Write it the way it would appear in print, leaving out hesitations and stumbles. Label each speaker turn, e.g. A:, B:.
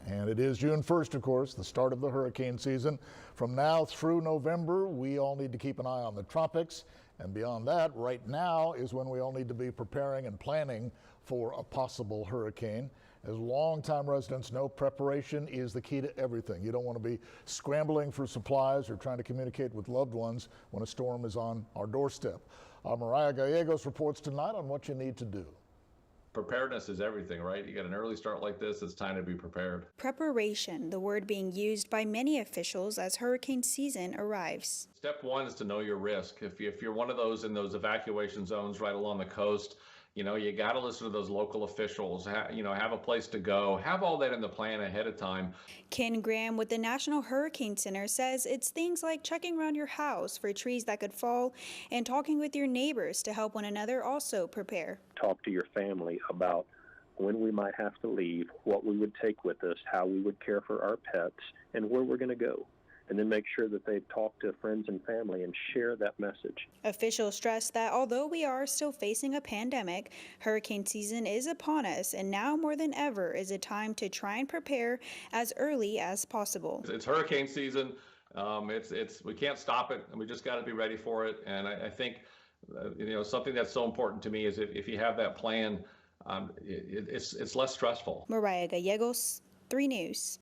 A: And it is June 1st, of course, the start of the hurricane season. From now through November, we all need to keep an eye on the tropics. And beyond that, right now is when we all need to be preparing and planning for a possible hurricane. As longtime residents know, preparation is the key to everything. You don't want to be scrambling for supplies or trying to communicate with loved ones when a storm is on our doorstep. Mariah Gallegos reports tonight on what you need to do.
B: Preparedness is everything, right? You got an early start like this, it's time to be prepared.
C: Preparation, the word being used by many officials as hurricane season arrives.
B: Step one is to know your risk. If you're one of those in those evacuation zones right along the coast, you got to listen to those local officials, have a place to go, have all that in the plan ahead of time.
C: Ken Graham with the National Hurricane Center says it's things like checking around your house for trees that could fall and talking with your neighbors to help one another also prepare.
D: Talk to your family about when we might have to leave, what we would take with us, how we would care for our pets, and where we're going to go. And then make sure that they've talked to friends and family and share that message.
C: Officials stress that although we are still facing a pandemic, hurricane season is upon us, and now more than ever is a time to try and prepare as early as possible.
B: It's hurricane season. We can't stop it, and we just got to be ready for it. And I think something that's so important to me is if you have that plan, it's less stressful.
C: Mariah Gallegos, 3 News.